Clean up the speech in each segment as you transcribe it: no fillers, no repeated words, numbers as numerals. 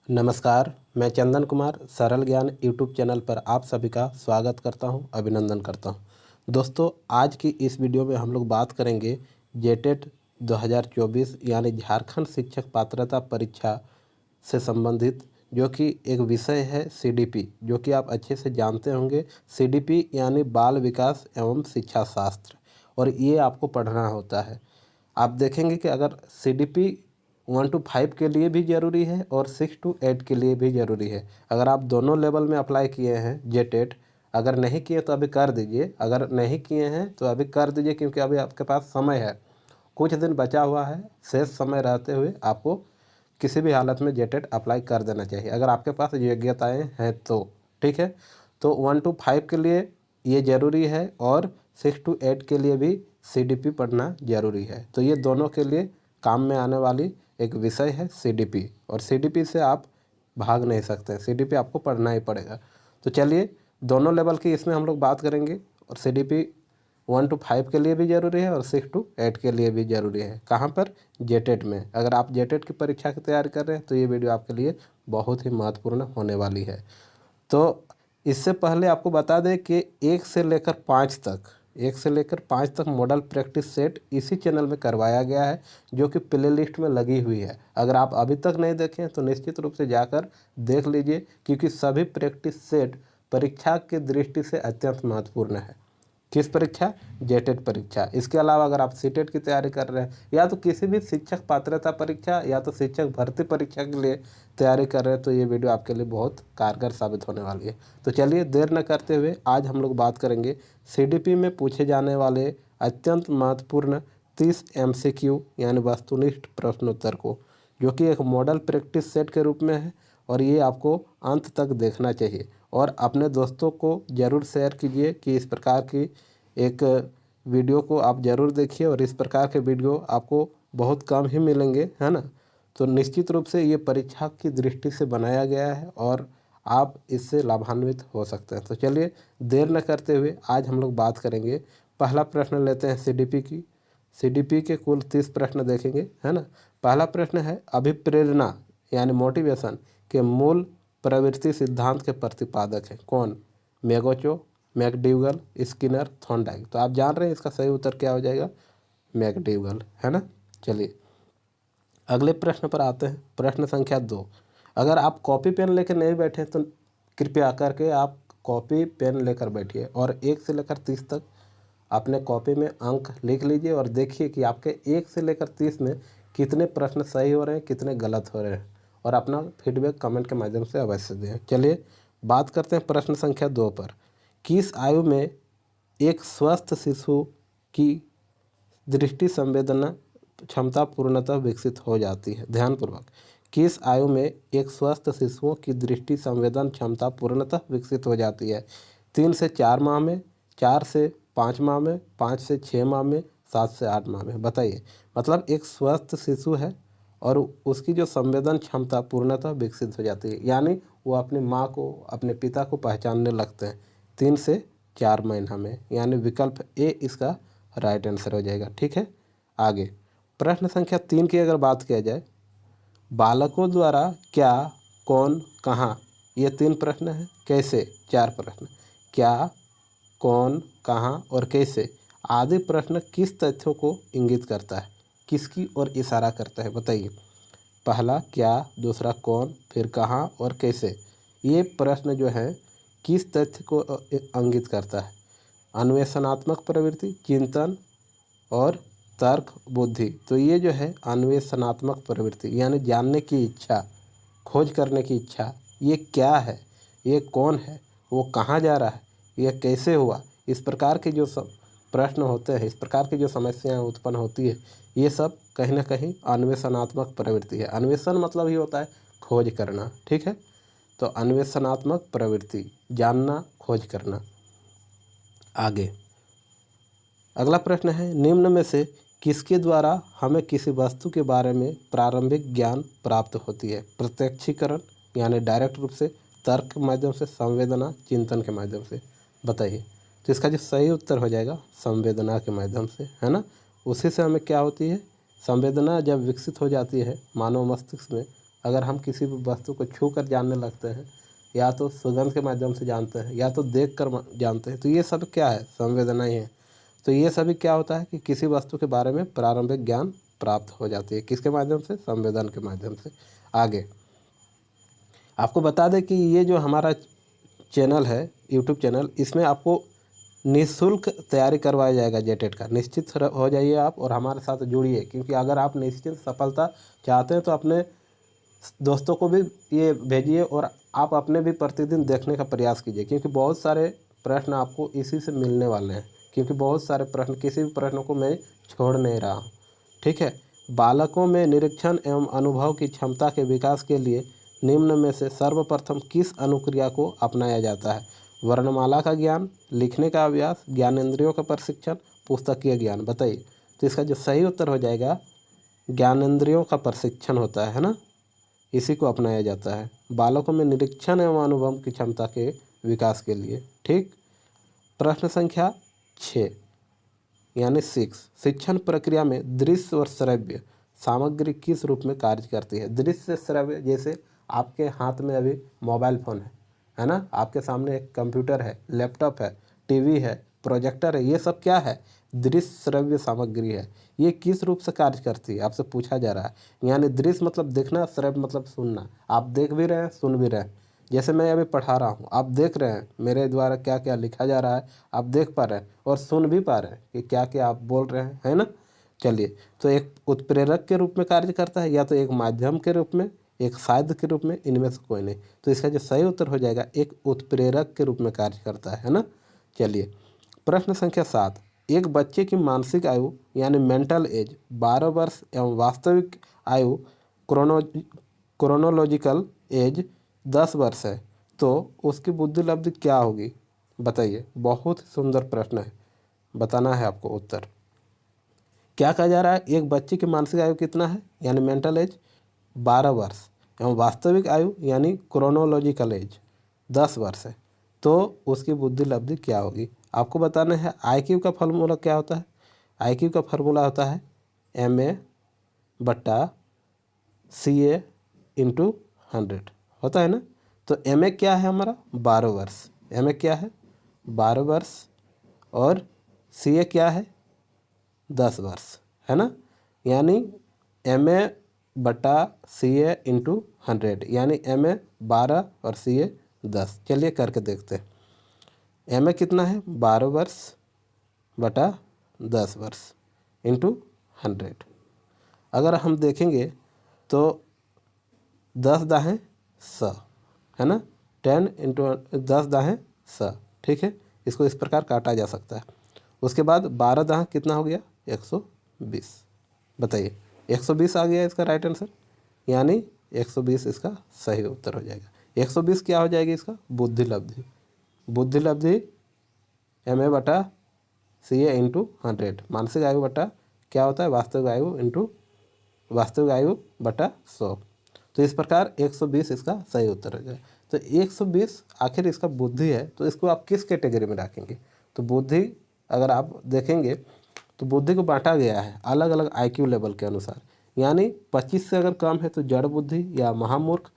नमस्कार, मैं चंदन कुमार सरल ज्ञान यूट्यूब चैनल पर आप सभी का स्वागत करता हूं, अभिनंदन करता हूं। दोस्तों, आज की इस वीडियो में हम लोग बात करेंगे जेटेट 2024 यानी झारखंड शिक्षक पात्रता परीक्षा से संबंधित, जो कि एक विषय है सीडीपी, जो कि आप अच्छे से जानते होंगे। सीडीपी यानी बाल विकास एवं शिक्षा शास्त्र, और ये आपको पढ़ना होता है। आप देखेंगे कि अगर सीडीपी 1 to 5 के लिए भी ज़रूरी है और 6 to 8 के लिए भी ज़रूरी है। अगर आप दोनों लेवल में अप्लाई किए हैं जेटेट, अगर नहीं किए तो अभी कर दीजिए, अगर नहीं किए हैं तो अभी कर दीजिए, क्योंकि अभी आपके पास समय है, कुछ दिन बचा हुआ है। शेष समय रहते हुए आपको किसी भी हालत में जेटेट अप्लाई कर देना चाहिए, अगर आपके पास योग्यताएँ हैं तो। ठीक है, तो 1 to 5 के लिए ये ज़रूरी है और 6 to 8 के लिए भी सीडीपी पढ़ना ज़रूरी है। तो ये दोनों के लिए काम में आने वाली एक विषय है सीडीपी, और सीडीपी से आप भाग नहीं सकते, सीडीपी आपको पढ़ना ही पड़ेगा। तो चलिए, दोनों लेवल की इसमें हम लोग बात करेंगे, और सीडीपी 1 to 5 के लिए भी ज़रूरी है और 6 to 8 के लिए भी ज़रूरी है। कहाँ पर? जेटेट में। अगर आप जेटेट की परीक्षा की तैयारी कर रहे हैं तो ये वीडियो आपके लिए बहुत ही महत्वपूर्ण होने वाली है। तो इससे पहले आपको बता दें कि 1 से लेकर 5 तक मॉडल प्रैक्टिस सेट इसी चैनल में करवाया गया है, जो कि प्ले लिस्ट में लगी हुई है। अगर आप अभी तक नहीं देखें तो निश्चित रूप से जाकर देख लीजिए, क्योंकि सभी प्रैक्टिस सेट परीक्षा की दृष्टि से अत्यंत महत्वपूर्ण है। किस परीक्षा? जेटेट परीक्षा। इसके अलावा अगर आप सीटेट की तैयारी कर रहे हैं, या तो किसी भी शिक्षक पात्रता परीक्षा या तो शिक्षक भर्ती परीक्षा के लिए तैयारी कर रहे हैं, तो ये वीडियो आपके लिए बहुत कारगर साबित होने वाली है। तो चलिए, देर न करते हुए आज हम लोग बात करेंगे सीडीपी में पूछे जाने वाले अत्यंत महत्वपूर्ण 30 एमसीक्यू यानी वस्तुनिष्ठ प्रश्नोत्तर को, जो कि एक मॉडल प्रैक्टिस सेट के रूप में है, और ये आपको अंत तक देखना चाहिए। और अपने दोस्तों को ज़रूर शेयर कीजिए कि इस प्रकार की एक वीडियो को आप ज़रूर देखिए, और इस प्रकार के वीडियो आपको बहुत कम ही मिलेंगे, है ना। तो निश्चित रूप से ये परीक्षा की दृष्टि से बनाया गया है और आप इससे लाभान्वित हो सकते हैं। तो चलिए, देर न करते हुए आज हम लोग बात करेंगे। पहला प्रश्न लेते हैं सीडीपी की। सीडीपी के कुल 30 प्रश्न देखेंगे, है ना। पहला प्रश्न है, अभिप्रेरणा यानी मोटिवेशन के मूल प्रवृत्ति सिद्धांत के प्रतिपादक हैं कौन? मैगोचो, मैकडीगल, स्किनर, थॉर्नडाइक। तो आप जान रहे हैं इसका सही उत्तर क्या हो जाएगा? मैकडीगल, है ना। चलिए, अगले प्रश्न पर आते हैं। प्रश्न संख्या 2। अगर आप कॉपी पेन लेकर नहीं बैठे तो कृपया करके आप कॉपी पेन लेकर बैठिए, और 1 से लेकर 30 तक अपने कॉपी में अंक लिख लीजिए, और देखिए कि आपके 1 से लेकर 30 में कितने प्रश्न सही हो रहे हैं, कितने गलत हो रहे हैं, और अपना फीडबैक कमेंट के माध्यम से अवश्य दें। चलिए, बात करते हैं प्रश्न संख्या 2 पर। किस आयु में एक स्वस्थ शिशु की दृष्टि संवेदना क्षमता पूर्णतः विकसित हो जाती है? ध्यानपूर्वक, किस आयु में एक स्वस्थ शिशुओं की दृष्टि संवेदन क्षमता पूर्णतः विकसित हो जाती है? 3 से 4 माह में, 4 से 5 माह में, 5 से 6 माह में, 7 से 8 माह में। बताइए, मतलब एक स्वस्थ शिशु है और उसकी जो संवेदन क्षमता पूर्णतः विकसित हो जाती है, यानी वो अपनी माँ को, अपने पिता को पहचानने लगते हैं 3 से 4 महीना में, यानी विकल्प ए इसका राइट आंसर हो जाएगा। ठीक है, आगे प्रश्न संख्या 3 की अगर बात किया जाए, बालकों द्वारा क्या, कौन, कहाँ, ये 3 प्रश्न हैं। कैसे? 4 प्रश्न। क्या, कौन, कहाँ और कैसे आदि प्रश्न किस तथ्यों को इंगित करता है, किसकी ओर इशारा करता है? बताइए। पहला क्या, दूसरा कौन, फिर कहाँ और कैसे, ये प्रश्न जो है किस तथ्य को इंगित करता है? अन्वेषणात्मक प्रवृत्ति, चिंतन और तर्क बुद्धि। तो ये जो है अन्वेषणात्मक प्रवृत्ति यानी जानने की इच्छा, खोज करने की इच्छा। ये क्या है, ये कौन है, वो कहाँ जा रहा है, ये कैसे हुआ, इस प्रकार के जो सब प्रश्न होते हैं, इस प्रकार की जो समस्याएं उत्पन्न होती है, ये सब कहीं ना कहीं अन्वेषणात्मक प्रवृत्ति है। अन्वेषण मतलब ही होता है खोज करना। ठीक है, तो अन्वेषणात्मक प्रवृत्ति, जानना, खोज करना। आगे अगला प्रश्न है, निम्न में से किसके द्वारा हमें किसी वस्तु के बारे में प्रारंभिक ज्ञान प्राप्त होती है? प्रत्यक्षीकरण यानी डायरेक्ट रूप से, तर्क के माध्यम से, संवेदना, चिंतन के माध्यम से। बताइए, तो इसका जो सही उत्तर हो जाएगा संवेदना के माध्यम से, है ना। उसी से हमें क्या होती है? संवेदना जब विकसित हो जाती है मानव मस्तिष्क में, अगर हम किसी भी वस्तु को छू कर जानने लगते हैं, या तो सुगंध के माध्यम से जानते हैं, या तो देख कर जानते हैं, तो ये सब क्या है? संवेदना ही है। तो ये सभी क्या होता है कि किसी वस्तु के बारे में प्रारंभिक ज्ञान प्राप्त हो जाती है। किसके माध्यम से? संवेदन के माध्यम से। आगे आपको बता दें कि ये जो हमारा चैनल है, यूट्यूब चैनल, इसमें आपको निःशुल्क तैयारी करवाया जाएगा जेटेट का। निश्चित हो जाइए आप और हमारे साथ जुड़िए, क्योंकि अगर आप निश्चित सफलता चाहते हैं तो अपने दोस्तों को भी ये भेजिए और आप अपने भी प्रतिदिन देखने का प्रयास कीजिए, क्योंकि बहुत सारे प्रश्न आपको इसी से मिलने वाले हैं। क्योंकि बहुत सारे प्रश्न, किसी भी प्रश्न को मैं छोड़ नहीं रहा हूँ। ठीक है। बालकों में निरीक्षण एवं अनुभव की क्षमता के विकास के लिए निम्न में से सर्वप्रथम किस अनुक्रिया को अपनाया जाता है? वर्णमाला का ज्ञान, लिखने का अभ्यास, ज्ञानेंद्रियों का प्रशिक्षण, पुस्तकीय ज्ञान। बताइए। तो इसका जो सही उत्तर हो जाएगा, ज्ञानेंद्रियों का प्रशिक्षण होता है ना, इसी को अपनाया जाता है बालकों में निरीक्षण एवं अनुभव की क्षमता के विकास के लिए। ठीक। प्रश्न संख्या 6 यानी 6, शिक्षण प्रक्रिया में दृश्य और श्रव्य सामग्री किस रूप में कार्य करती है? दृश्य श्रव्य, जैसे आपके हाथ में अभी मोबाइल फ़ोन है ना, आपके सामने एक कंप्यूटर है, लैपटॉप है, टीवी है, प्रोजेक्टर है, ये सब क्या है? दृश्य श्रव्य सामग्री है। ये किस रूप से कार्य करती है आपसे पूछा जा रहा है। यानी दृश्य मतलब देखना, श्रव्य मतलब सुनना। आप देख भी रहे हैं, सुन भी रहे हैं। जैसे मैं अभी पढ़ा रहा हूँ, आप देख रहे हैं मेरे द्वारा क्या क्या लिखा जा रहा है, आप देख पा रहे हैं और सुन भी पा रहे हैं कि क्या क्या आप बोल रहे हैं, है ना। चलिए, तो एक उत्प्रेरक के रूप में कार्य करता है, या तो एक माध्यम के रूप में, एक साध्य के रूप में, इनमें से कोई नहीं। तो इसका जो सही उत्तर हो जाएगा, एक उत्प्रेरक के रूप में कार्य करता है ना। चलिए, प्रश्न संख्या 7, एक बच्चे की मानसिक आयु यानी मेंटल एज 12 वर्ष एवं वास्तविक आयु क्रोनोलॉजिकल एज 10 वर्ष है, तो उसकी बुद्धि लब्धि क्या होगी? बताइए। बहुत सुंदर प्रश्न है, बताना है आपको उत्तर। क्या कहा जा रहा है? एक बच्चे की मानसिक आयु कितना है यानी मेंटल एज 12 वर्ष एवं वास्तविक आयु यानी क्रोनोलॉजिकल एज 10 वर्ष है, तो उसकी बुद्धि लब्धि क्या होगी? आपको बताना है। आईक्यू का फार्मूला क्या होता है? आईक्यू का फार्मूला होता है MA/CA × 100 होता है ना। तो MA क्या है हमारा? 12 वर्ष। MA क्या है? 12 वर्ष। और CA क्या है? 10 वर्ष, है ना। यानी MA/CA × 100 यानी MA 12 और CA 10। चलिए करके देखते हैं। MA कितना है? 12 वर्ष बटा 10 वर्ष × 100। अगर हम देखेंगे तो 10 दाहें 100, है ना। 10 × 10 दाहें 100। ठीक है, इसको इस प्रकार काटा जा सकता है। उसके बाद 12 दाहें कितना हो गया? 120। बताइए, 120 आ गया इसका राइट आंसर, यानी 120 इसका सही उत्तर हो जाएगा। 120 क्या हो जाएगी इसका? बुद्धि लब्धि। बुद्धि लब्धि MA/CA × 100, मानसिक आयु बटा क्या होता है? वास्तविक आयु इंटू वास्तविक आयु बटा 100। तो इस प्रकार 120 इसका सही उत्तर हो जाए। तो 120 आखिर इसका बुद्धि है, तो इसको आप किस कैटेगरी में रखेंगे? तो बुद्धि अगर आप देखेंगे तो बुद्धि को बांटा गया है अलग अलग IQ लेवल के अनुसार। यानी 25 से अगर कम है तो जड़ बुद्धि या महामूर्ख,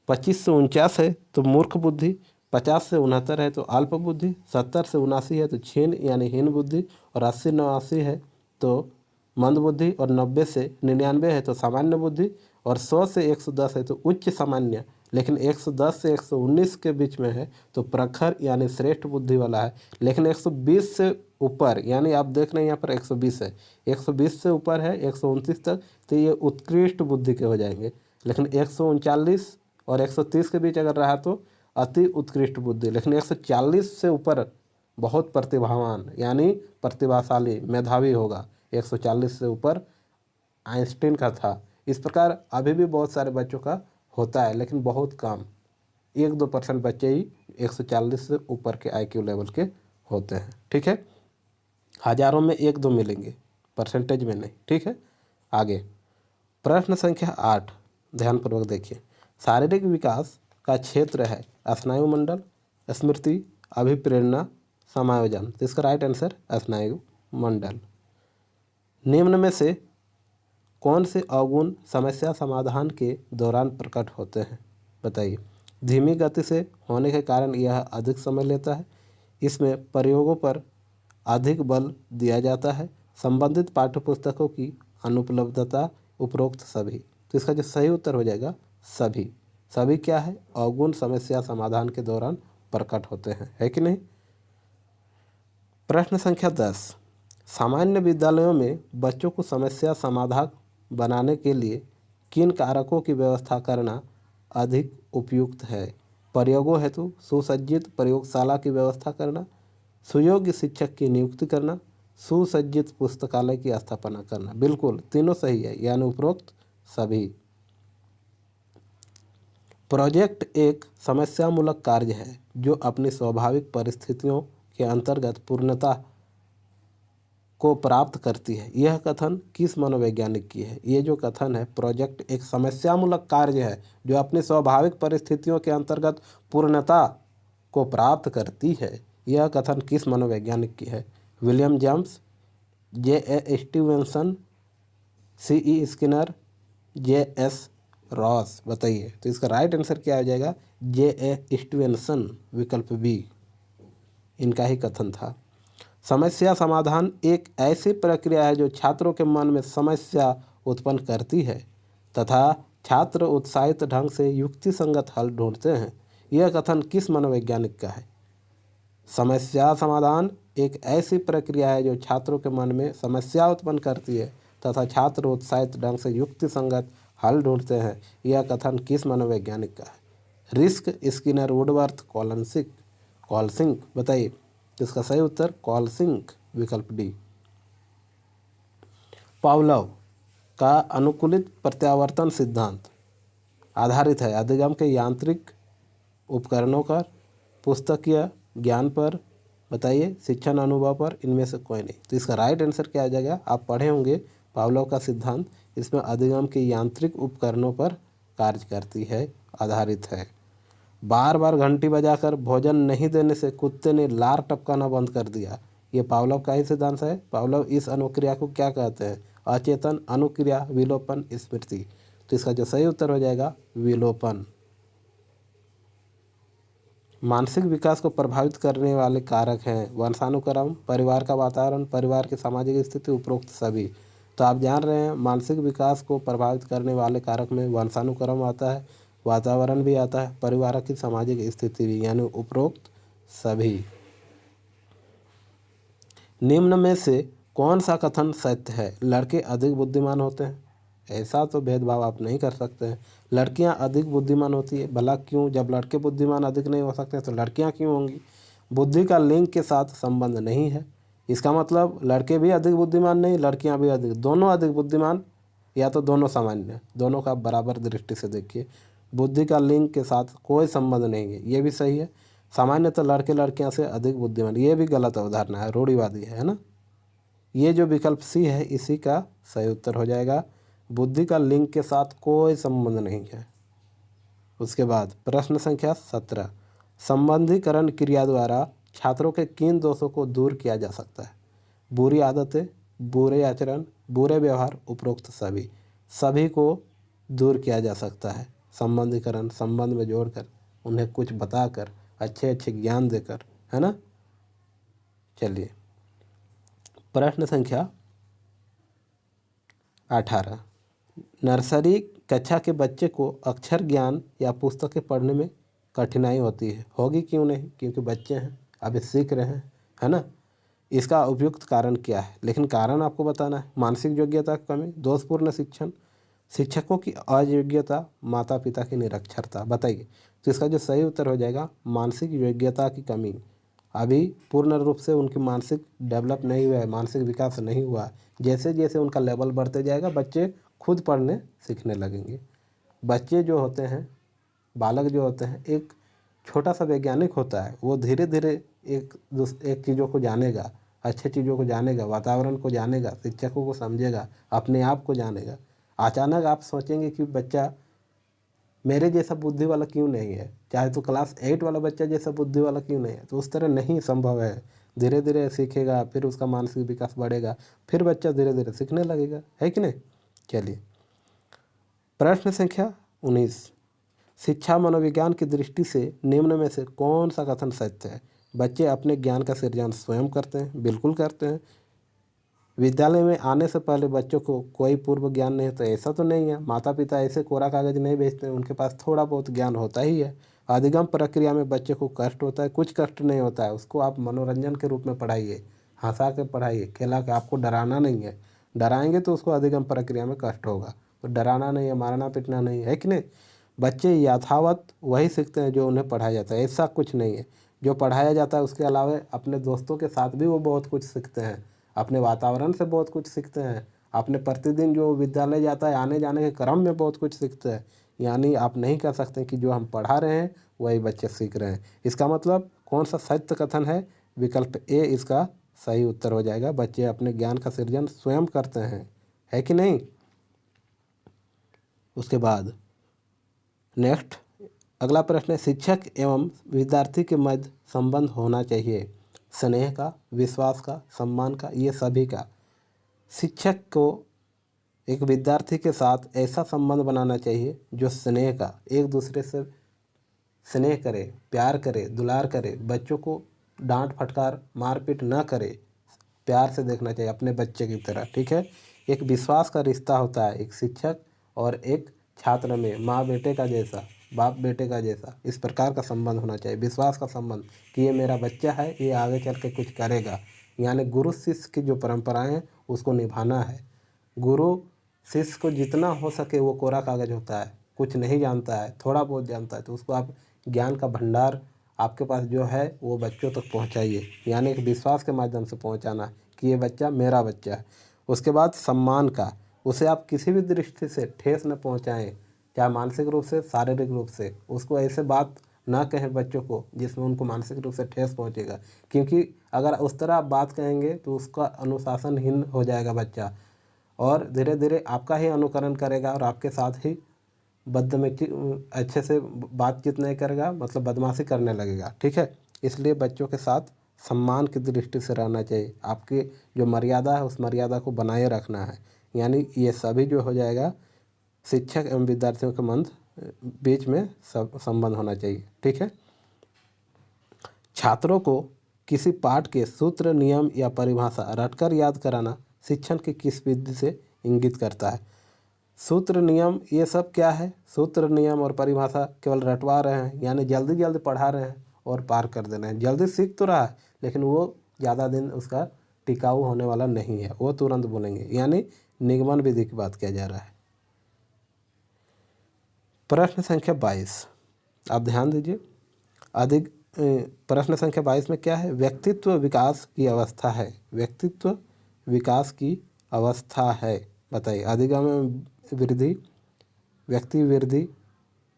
25 से 49 है तो मूर्ख बुद्धि, 50 से 69 है तो अल्प बुद्धि, 70 से 79 है तो क्षीण यानी हीन बुद्धि, और 80-89 है तो मंद बुद्धि, और 90 से 99 है तो सामान्य बुद्धि, और 100 से 110 है तो उच्च सामान्य, लेकिन 110 से 119 के बीच में है तो प्रखर यानी श्रेष्ठ बुद्धि वाला है। लेकिन 120 से ऊपर, यानी आप देख रहे हैं यहाँ पर 120 है, 120 से ऊपर है 129 तक, तो ये उत्कृष्ट बुद्धि के हो जाएंगे। लेकिन 139 और 130 के बीच अगर रहा तो अति उत्कृष्ट बुद्धि। लेकिन 140 से ऊपर बहुत प्रतिभावान यानी प्रतिभाशाली मेधावी होगा। 140 से ऊपर आइंस्टीन का था। इस प्रकार अभी भी बहुत सारे बच्चों का होता है, लेकिन बहुत कम, 1-2% बच्चे ही 140 से ऊपर के IQ लेवल के होते हैं। ठीक है, हजारों में 1-2 मिलेंगे, परसेंटेज में नहीं। ठीक है, आगे प्रश्न संख्या 8, ध्यानपूर्वक देखिए। शारीरिक विकास का क्षेत्र है स्नायु मंडल, स्मृति, अभिप्रेरणा, समायोजन। तो इसका राइट आंसर स्नायु मंडल। निम्न में से कौन से अवगुण समस्या समाधान के दौरान प्रकट होते हैं? बताइए। धीमी गति से होने के कारण यह अधिक समय लेता है। इसमें प्रयोगों पर अधिक बल दिया जाता है। संबंधित पाठ्यपुस्तकों की अनुपलब्धता, उपरोक्त सभी। तो इसका जो सही उत्तर हो जाएगा सभी। सभी क्या है? अवगुण समस्या समाधान के दौरान प्रकट होते हैं, है कि नहीं? प्रश्न संख्या 10। सामान्य विद्यालयों में बच्चों को समस्या समाधान बनाने के लिए किन कारकों की व्यवस्था करना अधिक उपयुक्त है? प्रयोगों हेतु सुसज्जित प्रयोगशाला की व्यवस्था करना, सुयोग्य शिक्षक की नियुक्ति करना, सुसज्जित पुस्तकालय की स्थापना करना। बिल्कुल तीनों सही है, यानी उपरोक्त सभी। प्रोजेक्ट एक समस्यामूलक कार्य है जो अपनी स्वाभाविक परिस्थितियों के अंतर्गत पूर्णता को प्राप्त करती है। यह कथन किस मनोवैज्ञानिक की है? ये जो कथन है, प्रोजेक्ट एक समस्यामूलक कार्य है जो अपनी स्वाभाविक परिस्थितियों के अंतर्गत पूर्णता को प्राप्त करती है, यह कथन किस मनोवैज्ञानिक की है? William James, J.A. Stevenson, C.E. Skinner, J.S. Ross. बताइए। तो इसका राइट आंसर क्या हो जाएगा? J.A. स्टीवेंसन, विकल्प बी इनका ही कथन था। समस्या समाधान एक ऐसी प्रक्रिया है जो छात्रों के मन में समस्या उत्पन्न करती है तथा छात्र उत्साहित ढंग से युक्तिसंगत हल ढूंढते हैं। यह कथन किस मनोवैज्ञानिक का है? समस्या समाधान एक ऐसी प्रक्रिया है जो छात्रों के मन में समस्या उत्पन्न करती है तथा छात्र उत्साहित ढंग से युक्तिसंगत हल ढूंढते हैं। यह कथन किस मनोवैज्ञानिक का है? रिस्क, स्किनर, वुडवर्थ, कॉलसिंक। बताइए। इसका सही उत्तर कॉलसिंक, विकल्प डी। पावलोव का अनुकूलित प्रत्यावर्तन सिद्धांत आधारित है अधिगम के यांत्रिक उपकरणों पर, पुस्तकीय ज्ञान पर, बताइए, शिक्षण अनुभव पर, इनमें से कोई नहीं। तो इसका राइट आंसर क्या आ जाएगा? आप पढ़े होंगे पावलोव का सिद्धांत, इसमें अधिगम के यांत्रिक उपकरणों पर कार्य करती है, आधारित है। बार बार घंटी बजाकर भोजन नहीं देने से कुत्ते ने लार टपकाना बंद कर दिया। ये पावलोव का ही सिद्धांत है। पावलोव इस अनुक्रिया को क्या कहते हैं? अचेतन अनुक्रिया, विलोपन, स्मृति। तो इसका जो सही उत्तर हो जाएगा विलोपन। मानसिक विकास को प्रभावित करने वाले कारक हैं वंशानुक्रम, परिवार का वातावरण, परिवार की सामाजिक स्थिति, उपरोक्त सभी। तो आप जान रहे हैं मानसिक विकास को प्रभावित करने वाले कारक में वंशानुक्रम आता है, वातावरण भी आता है, परिवार की सामाजिक स्थिति भी, यानी उपरोक्त सभी। निम्न में से कौन सा कथन सत्य है? लड़के अधिक बुद्धिमान होते हैं। ऐसा तो भेदभाव आप नहीं कर सकते हैं। लड़कियां अधिक बुद्धिमान होती है। भला क्यों? जब लड़के बुद्धिमान अधिक नहीं हो सकते तो लड़कियां क्यों होंगी? बुद्धि का लिंग के साथ संबंध नहीं है। इसका मतलब लड़के भी अधिक बुद्धिमान नहीं, लड़कियां भी अधिक, दोनों अधिक बुद्धिमान, या तो दोनों सामान्य। दोनों का बराबर दृष्टि से देखिए। बुद्धि का लिंग के साथ कोई संबंध नहीं है, ये भी सही है। सामान्य तो लड़के लड़कियां से अधिक बुद्धिमान, ये भी गलत अवधारणा है, रूढ़िवादी है ना। ये जो विकल्प सी है इसी का सही उत्तर हो जाएगा। बुद्धि का लिंग के साथ कोई संबंध नहीं है। उसके बाद प्रश्न संख्या 17। संबंधीकरण क्रिया द्वारा छात्रों के किन दोषों को दूर किया जा सकता है? बुरी आदतें, बुरे आचरण, बुरे व्यवहार, उपरोक्त सभी। सभी को दूर किया जा सकता है। संबंधीकरण, संबंध में जोड़कर, उन्हें कुछ बताकर, अच्छे अच्छे ज्ञान देकर, है ना। चलिए प्रश्न संख्या 18। नर्सरी कक्षा के बच्चे को अक्षर ज्ञान या पुस्तकें पढ़ने में कठिनाई होती है, होगी क्यों नहीं? क्योंकि बच्चे हैं, अभी सीख रहे हैं, है ना। इसका उपयुक्त कारण क्या है? लेकिन कारण आपको बताना है। मानसिक योग्यता की कमी, दोषपूर्ण शिक्षण, शिक्षकों की अयोग्यता, माता पिता की निरक्षरता। बताइए। तो इसका जो सही उत्तर हो जाएगा मानसिक योग्यता की कमी। अभी पूर्ण रूप से उनकी मानसिक डेवलप नहीं हुआ है, मानसिक विकास नहीं हुआ है। जैसे जैसे उनका लेवल बढ़ते जाएगा बच्चे खुद पढ़ने सीखने लगेंगे। बच्चे जो होते हैं, बालक जो होते हैं, एक छोटा सा वैज्ञानिक होता है। वो धीरे धीरे एक चीज़ों को जानेगा, अच्छे चीज़ों को जानेगा, वातावरण को जानेगा, शिक्षकों को समझेगा, अपने आप को जानेगा। अचानक आप सोचेंगे कि बच्चा मेरे जैसा बुद्धि वाला क्यों नहीं है, चाहे तो क्लास 8 वाला बच्चा जैसा बुद्धि वाला क्यों नहीं है, तो उस तरह नहीं संभव है। धीरे धीरे सीखेगा, फिर उसका मानसिक विकास बढ़ेगा, फिर बच्चा धीरे धीरे सीखने लगेगा, है कि नहीं। चलिए, प्रश्न संख्या 19, शिक्षा मनोविज्ञान की दृष्टि से निम्न में से कौन सा कथन सत्य है? बच्चे अपने ज्ञान का सृजन स्वयं करते हैं, बिल्कुल करते हैं। विद्यालय में आने से पहले बच्चों को कोई पूर्व ज्ञान नहीं होता, ऐसा तो नहीं है। माता पिता ऐसे कोरा कागज नहीं भेजते, उनके पास थोड़ा बहुत ज्ञान होता ही है। अधिगम प्रक्रिया में बच्चे को कष्ट होता है, कुछ कष्ट नहीं होता है। उसको आप मनोरंजन के रूप में पढ़ाइए, हंसा के पढ़ाइए, खिला के। आपको डराना नहीं है, डराएंगे तो उसको अधिगम प्रक्रिया में कष्ट होगा। तो डराना नहीं है, मारना पीटना नहीं है कि नहीं। बच्चे यथावत वही सीखते हैं जो उन्हें पढ़ाया जाता है, ऐसा कुछ नहीं है। जो पढ़ाया जाता है उसके अलावा अपने दोस्तों के साथ भी वो बहुत कुछ सीखते हैं, अपने वातावरण से बहुत कुछ सीखते हैं, अपने प्रतिदिन जो विद्यालय जाता है आने जाने के क्रम में बहुत कुछ सीखते हैं। यानी आप नहीं कह सकते कि जो हम पढ़ा रहे हैं वही बच्चे सीख रहे हैं। इसका मतलब कौन सा सत्य कथन है? विकल्प ए इसका सही उत्तर हो जाएगा। बच्चे अपने ज्ञान का सृजन स्वयं करते हैं, है कि नहीं। उसके बाद नेक्स्ट अगला प्रश्न है, शिक्षक एवं विद्यार्थी के मध्य संबंध होना चाहिए स्नेह का, विश्वास का, सम्मान का, ये सभी का। शिक्षक को एक विद्यार्थी के साथ ऐसा संबंध बनाना चाहिए जो स्नेह का, एक दूसरे से स्नेह करे, प्यार करे, दुलार करे, बच्चों को डांट फटकार मारपीट ना करे, प्यार से देखना चाहिए अपने बच्चे की तरह, ठीक है। एक विश्वास का रिश्ता होता है एक शिक्षक और एक छात्र में, माँ बेटे का जैसा, बाप बेटे का जैसा, इस प्रकार का संबंध होना चाहिए। विश्वास का संबंध कि ये मेरा बच्चा है, ये आगे चल के कुछ करेगा। यानी गुरु शिष्य की जो परंपराएं हैं उसको निभाना है। गुरु शिष्य को जितना हो सके, वो कोरा कागज होता है, कुछ नहीं जानता है, थोड़ा बहुत जानता है, तो उसको आप ज्ञान का भंडार आपके पास जो है वो बच्चों तक पहुंचाइए। यानी एक विश्वास के माध्यम से पहुंचाना कि ये बच्चा मेरा बच्चा है। उसके बाद सम्मान का, उसे आप किसी भी दृष्टि से ठेस न पहुंचाएं, चाहे मानसिक रूप से, शारीरिक रूप से। उसको ऐसे बात ना कहें बच्चों को जिसमें उनको मानसिक रूप से ठेस पहुंचेगा, क्योंकि अगर उस तरह आप बात कहेंगे तो उसका अनुशासनहीन हो जाएगा बच्चा, और धीरे धीरे आपका ही अनुकरण करेगा और आपके साथ ही बदतमीजी, अच्छे से बातचीत नहीं करेगा, मतलब बदमाशी करने लगेगा, ठीक है। इसलिए बच्चों के साथ सम्मान की दृष्टि से रहना चाहिए। आपकी जो मर्यादा है उस मर्यादा को बनाए रखना है। यानी ये सभी जो हो जाएगा, शिक्षक एवं विद्यार्थियों के बीच में सब संबंध होना चाहिए, ठीक है। छात्रों को किसी पाठ के सूत्र, नियम या परिभाषा रटकर याद कराना शिक्षण की किस विधि से इंगित करता है? सूत्र, नियम, ये सब क्या है? सूत्र, नियम और परिभाषा केवल रटवा रहे हैं, यानी जल्दी जल्दी पढ़ा रहे हैं और पार कर दे रहे हैं। जल्दी सीख तो रहा है लेकिन वो ज़्यादा दिन उसका टिकाऊ होने वाला नहीं है, वो तुरंत बोलेंगे। यानी निगमन विधि की बात किया जा रहा है। प्रश्न संख्या 22, आप ध्यान दीजिए। अधिक प्रश्न संख्या 22 में क्या है? व्यक्तित्व विकास की अवस्था है। व्यक्तित्व विकास की अवस्था है, बताइए। अधिगम वृद्धि, व्यक्ति वृद्धि,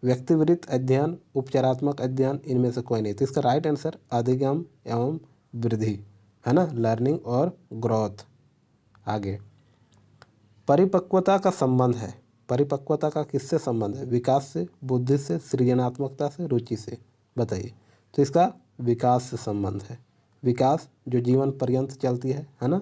व्यक्तिवृत्त अध्ययन, उपचारात्मक अध्ययन, इनमें से कोई नहीं। तो इसका राइट आंसर अधिगम एवं वृद्धि है ना, लर्निंग और ग्रोथ। आगे परिपक्वता का संबंध है। परिपक्वता का किससे संबंध है? विकास से, बुद्धि से, सृजनात्मकता से, रुचि से, बताइए। तो इसका विकास से संबंध है। विकास जो जीवन पर्यंत चलती है ना।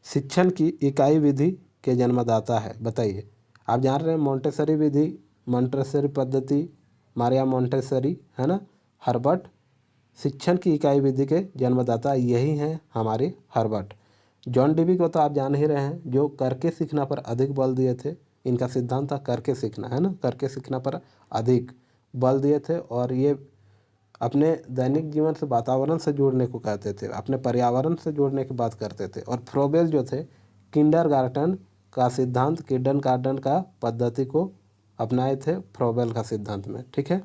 शिक्षण की इकाई विधि के जन्मदाता है, बताइए। आप जान रहे हैं मोंटेसरी विधि, मोंटेसरी पद्धति, मारिया मोंटेसरी है ना, हर्बर्ट। शिक्षण की इकाई विधि के जन्मदाता यही हैं हमारे हर्बर्ट। जॉन डीवी को तो आप जान ही रहे हैं, जो करके सीखना पर अधिक बल दिए थे। इनका सिद्धांत था करके सीखना, है ना, करके सीखना पर अधिक बल दिए थे। और ये अपने दैनिक जीवन से, वातावरण से जोड़ने को कहते थे, अपने पर्यावरण से जोड़ने की बात करते थे। और फ्रोबेल जो थे, किंडरगार्टन का सिद्धांत, किंडरगार्टन का पद्धति को अपनाए थे फ्रोबेल का सिद्धांत में, ठीक है।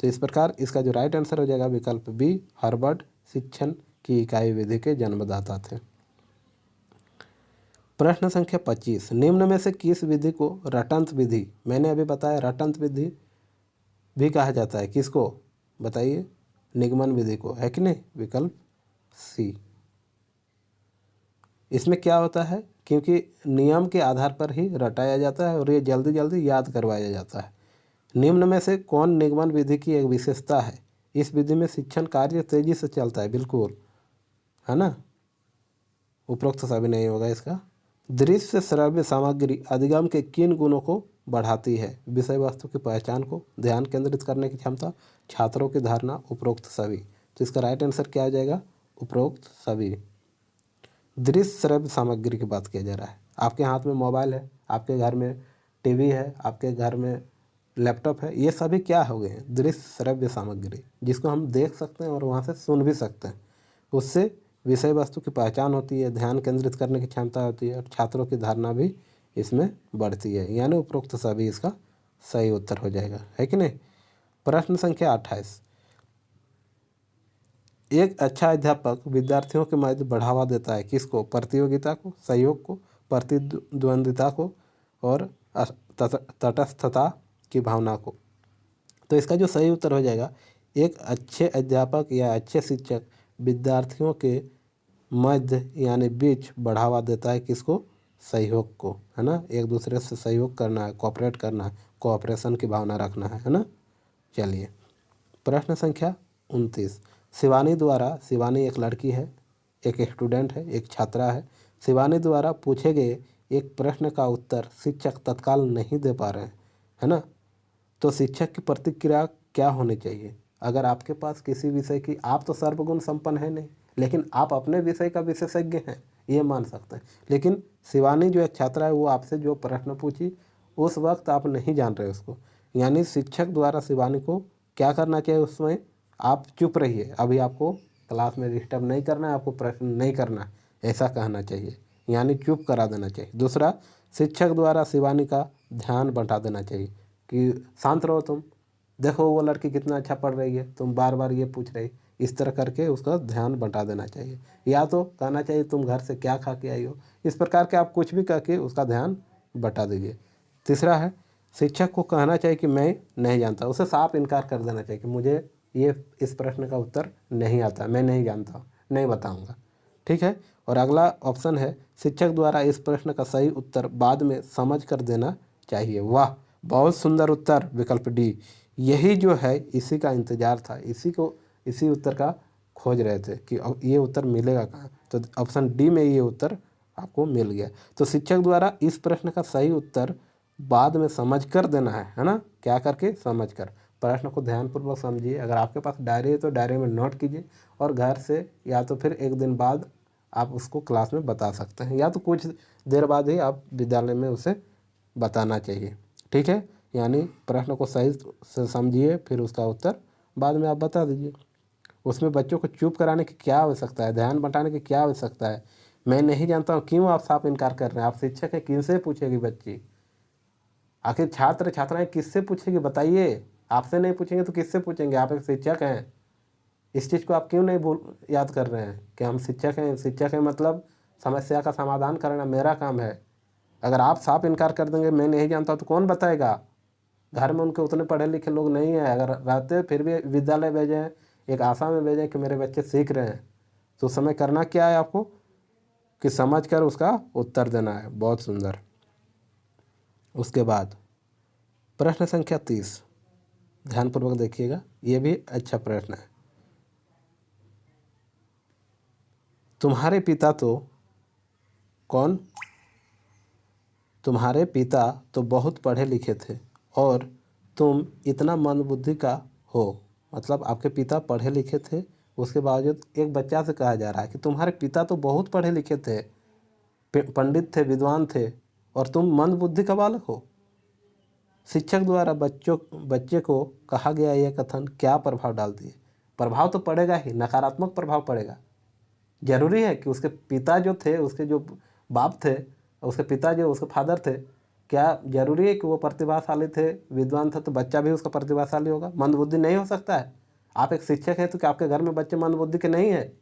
तो इस प्रकार इसका जो राइट आंसर हो जाएगा विकल्प बी, हर्बर्ट शिक्षण की इकाई विधि के जन्मदाता थे। प्रश्न संख्या 25, निम्न में से किस विधि को रटंत विधि, मैंने अभी बताया रटंत विधि भी कहा जाता है, किसको बताइए? निगमन विधि को, है कि नहीं? विकल्प सी। इसमें क्या होता है, क्योंकि नियम के आधार पर ही रटाया जाता है और ये जल्दी जल्दी याद करवाया जाता है। निम्न में से कौन निगमन विधि की एक विशेषता है? इस विधि में शिक्षण कार्य तेजी से चलता है, बिल्कुल, है ना। उपरोक्त सभी नहीं होगा इसका। दृश्य श्रव्य सामग्री अधिगम के किन गुणों को बढ़ाती है? विषय वस्तु की पहचान को, ध्यान केंद्रित करने की क्षमता, छात्रों की धारणा, उपरोक्त सभी। तो इसका राइट आंसर क्या आ जाएगा? उपरोक्त सभी। दृश्य श्रव्य सामग्री की बात किया जा रहा है। आपके हाथ में मोबाइल है, आपके घर में टीवी है, आपके घर में लैपटॉप है, ये सभी क्या हो गए हैं? दृश्य श्रव्य सामग्री, जिसको हम देख सकते हैं और वहाँ से सुन भी सकते हैं। उससे विषय वस्तु की पहचान होती है, ध्यान केंद्रित करने की क्षमता होती है और छात्रों की धारणा भी इसमें बढ़ती है। यानी उपरोक्त सभी इसका सही उत्तर हो जाएगा, है कि नहीं। प्रश्न संख्या 28। एक अच्छा अध्यापक विद्यार्थियों के मध्य बढ़ावा देता है किसको? प्रतियोगिता को, सहयोग को, प्रतिद्वंद्विता को और तटस्थता की भावना को। तो इसका जो सही उत्तर हो जाएगा, एक अच्छे अध्यापक या अच्छे शिक्षक विद्यार्थियों के मध्य यानी बीच बढ़ावा देता है किसको? सहयोग को, है ना। एक दूसरे से सहयोग करना है, कोऑपरेट करना है, कोऑपरेशन की भावना रखना है ना। चलिए प्रश्न संख्या 29। शिवानी द्वारा, शिवानी एक लड़की है, एक स्टूडेंट है, एक छात्रा है। शिवानी द्वारा पूछे गए एक प्रश्न का उत्तर शिक्षक तत्काल नहीं दे पा रहे हैं, है ना। तो शिक्षक की प्रतिक्रिया क्या होनी चाहिए? अगर आपके पास किसी विषय की, आप तो सर्वगुण संपन्न है नहीं, लेकिन आप अपने विषय का विशेषज्ञ हैं, ये मान सकते हैं। लेकिन शिवानी जो एक छात्रा है, वो आपसे जो प्रश्न पूछी उस वक्त आप नहीं जान रहे उसको, यानी शिक्षक द्वारा शिवानी को क्या करना चाहिए? उसमें आप चुप रहिए, अभी आपको क्लास में डिस्टर्ब नहीं करना है, आपको प्रश्न नहीं करना, ऐसा कहना चाहिए, यानी चुप करा देना चाहिए। दूसरा, शिक्षक द्वारा शिवानी का ध्यान बंटा देना चाहिए कि शांत रहो तुम, देखो वो लड़की कितना अच्छा पढ़ रही है, तुम बार बार ये पूछ रही, इस तरह करके उसका ध्यान बंटा देना चाहिए। या तो कहना चाहिए तुम घर से क्या खा के आई हो, इस प्रकार के आप कुछ भी कह के उसका ध्यान बंटा दीजिए। तीसरा है, शिक्षक को कहना चाहिए कि मैं नहीं जानता, उसे साफ इनकार कर देना चाहिए कि मुझे ये इस प्रश्न का उत्तर नहीं आता, मैं नहीं जानता, नहीं बताऊँगा, ठीक है। और अगला ऑप्शन है, शिक्षक द्वारा इस प्रश्न का सही उत्तर बाद में समझ कर देना चाहिए। वाह, बहुत सुंदर उत्तर, विकल्प डी। यही जो है इसी का इंतजार था, इसी उत्तर का खोज रहे थे कि अब ये उत्तर मिलेगा कहाँ। तो ऑप्शन डी में ये उत्तर आपको मिल गया। तो शिक्षक द्वारा इस प्रश्न का सही उत्तर बाद में समझ कर देना है ना। क्या करके? समझ कर। प्रश्न को ध्यानपूर्वक समझिए। अगर आपके पास डायरी है तो डायरी में नोट कीजिए, और घर से या तो फिर एक दिन बाद आप उसको क्लास में बता सकते हैं, या तो कुछ देर बाद ही आप विद्यालय में उसे बताना चाहिए, ठीक है। यानी प्रश्न को सही से समझिए, फिर उसका उत्तर बाद में आप बता दीजिए। उसमें बच्चों को चुप कराने की क्या आवश्यकता है, ध्यान बंटाने की क्या आवश्यकता है? मैं नहीं जानता हूँ, क्यों आप साफ इनकार कर रहे हैं? आप शिक्षक हैं, किनसे पूछेगी बच्ची? आखिर छात्र छात्राएं किससे पूछेगी बताइए? आपसे नहीं पूछेंगे तो किससे पूछेंगे? आप एक शिक्षक हैं। इस चीज़ को आप क्यों नहीं याद कर रहे हैं कि हम शिक्षक हैं? शिक्षक हैं मतलब समस्या का समाधान करना मेरा काम है। अगर आप साफ इनकार कर देंगे मैं नहीं जानता तो कौन बताएगा? घर में उनके उतने पढ़े लिखे लोग नहीं हैं, अगर रहते फिर भी विद्यालय भेजें, एक आशा में भेजें कि मेरे बच्चे सीख रहे हैं। तो उस समय करना क्या है आपको? कि समझ कर उसका उत्तर देना है। बहुत सुंदर। उसके बाद प्रश्न संख्या 30, ध्यानपूर्वक देखिएगा, ये भी अच्छा प्रश्न है। तुम्हारे पिता तो कौन? तुम्हारे पिता तो बहुत पढ़े लिखे थे और तुम इतना मंदबुद्धि का हो। मतलब आपके पिता पढ़े लिखे थे, उसके बावजूद एक बच्चा से कहा जा रहा है कि तुम्हारे पिता तो बहुत पढ़े लिखे थे, पंडित थे, विद्वान थे, और तुम मंदबुद्धि का बालक हो। शिक्षक द्वारा बच्चे को कहा गया यह कथन क्या प्रभाव डालती है? प्रभाव तो पड़ेगा ही, नकारात्मक प्रभाव पड़ेगा। जरूरी है कि उसके पिता जो थे, उसके जो बाप थे, उसके पिता जो उसके फादर थे, क्या जरूरी है कि वो प्रतिभाशाली थे, विद्वान थे, तो बच्चा भी उसका प्रतिभाशाली होगा? मंदबुद्धि नहीं हो सकता है? आप एक शिक्षक हैं तो क्या आपके घर में बच्चे मंदबुद्धि के नहीं है?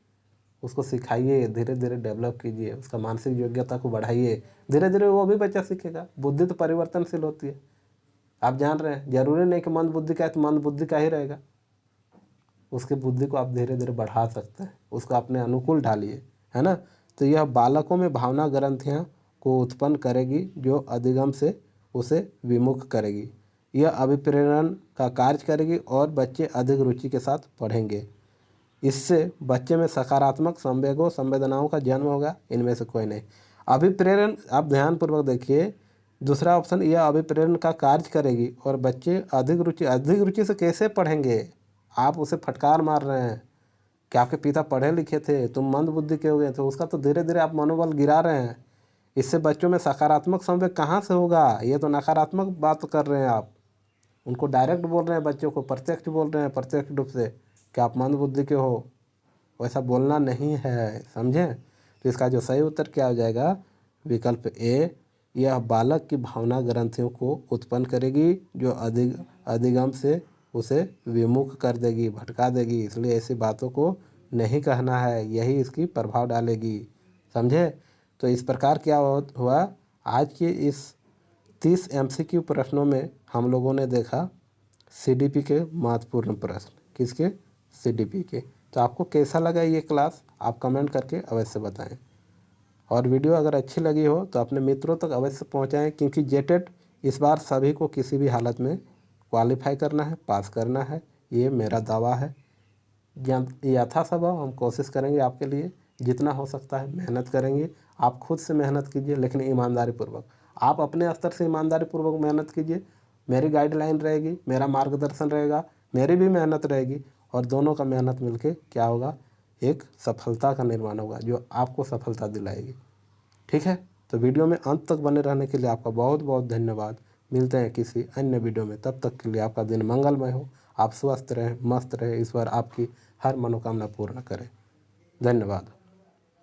उसको सिखाइए, धीरे धीरे डेवलप कीजिए, उसका मानसिक योग्यता को बढ़ाइए, धीरे धीरे वो भी बच्चा सीखेगा। बुद्धि तो परिवर्तनशील होती है, आप जान रहे हैं। जरूरी नहीं कि मंदबुद्धि का है तो मंदबुद्धि का ही रहेगा। उसकी बुद्धि को आप धीरे धीरे बढ़ा सकते हैं, उसको अपने अनुकूल ढालिए, है ना। तो यह बालकों में भावना ग्रंथियाँ को उत्पन्न करेगी जो अधिगम से उसे विमुख करेगी। यह अभिप्रेरण का कार्य करेगी और बच्चे अधिक रुचि के साथ पढ़ेंगे। इससे बच्चे में सकारात्मक संवेगों संवेदनाओं का जन्म होगा, इनमें से कोई नहीं। अभिप्रेरण, आप ध्यानपूर्वक देखिए, दूसरा ऑप्शन यह अभिप्रेरण का कार्य करेगी और बच्चे अधिक रुचि से कैसे पढ़ेंगे। आप उसे फटकार मार रहे हैं कि आपके पिता पढ़े लिखे थे, तुम मंद बुद्धि के हो गए थे, उसका तो धीरे धीरे आप मनोबल गिरा रहे हैं। इससे बच्चों में सकारात्मक संवेग कहाँ से होगा, ये तो नकारात्मक बात कर रहे हैं आप। उनको डायरेक्ट बोल रहे हैं, बच्चों को प्रत्यक्ष बोल रहे हैं, प्रत्यक्ष रूप से कि आप मंद बुद्धि के हो। वैसा बोलना नहीं है, समझें। तो इसका जो सही उत्तर क्या हो जाएगा, विकल्प ए, यह बालक की भावना ग्रंथियों को उत्पन्न करेगी जो अधिगम से उसे विमुख कर देगी, भटका देगी। इसलिए ऐसी बातों को नहीं कहना है, यही इसकी प्रभाव डालेगी, समझे। तो इस प्रकार क्या हुआ, आज के इस 30 MCQ प्रश्नों में हम लोगों ने देखा CDP के महत्वपूर्ण प्रश्न। किसके? CDP के। तो आपको कैसा लगा ये क्लास, आप कमेंट करके अवश्य बताएं। और वीडियो अगर अच्छी लगी हो तो अपने मित्रों तक अवश्य पहुंचाएं, क्योंकि जेटेट इस बार सभी को किसी भी हालत में क्वालिफाई करना है, पास करना है, ये मेरा दावा है। यथासंभव हम कोशिश करेंगे आपके लिए, जितना हो सकता है मेहनत करेंगे। आप खुद से मेहनत कीजिए, लेकिन ईमानदारी पूर्वक। आप अपने स्तर से ईमानदारी पूर्वक मेहनत कीजिए, मेरी गाइडलाइन रहेगी, मेरा मार्गदर्शन रहेगा, मेरी भी मेहनत रहेगी, और दोनों का मेहनत मिलके क्या होगा, एक सफलता का निर्माण होगा जो आपको सफलता दिलाएगी। ठीक है, तो वीडियो में अंत तक बने रहने के लिए आपका बहुत बहुत धन्यवाद। मिलते हैं किसी अन्य वीडियो में, तब तक के लिए आपका दिन मंगलमय हो। आप स्वस्थ रहें, मस्त रहें, ईश्वर आपकी हर मनोकामना पूर्ण करें। धन्यवाद।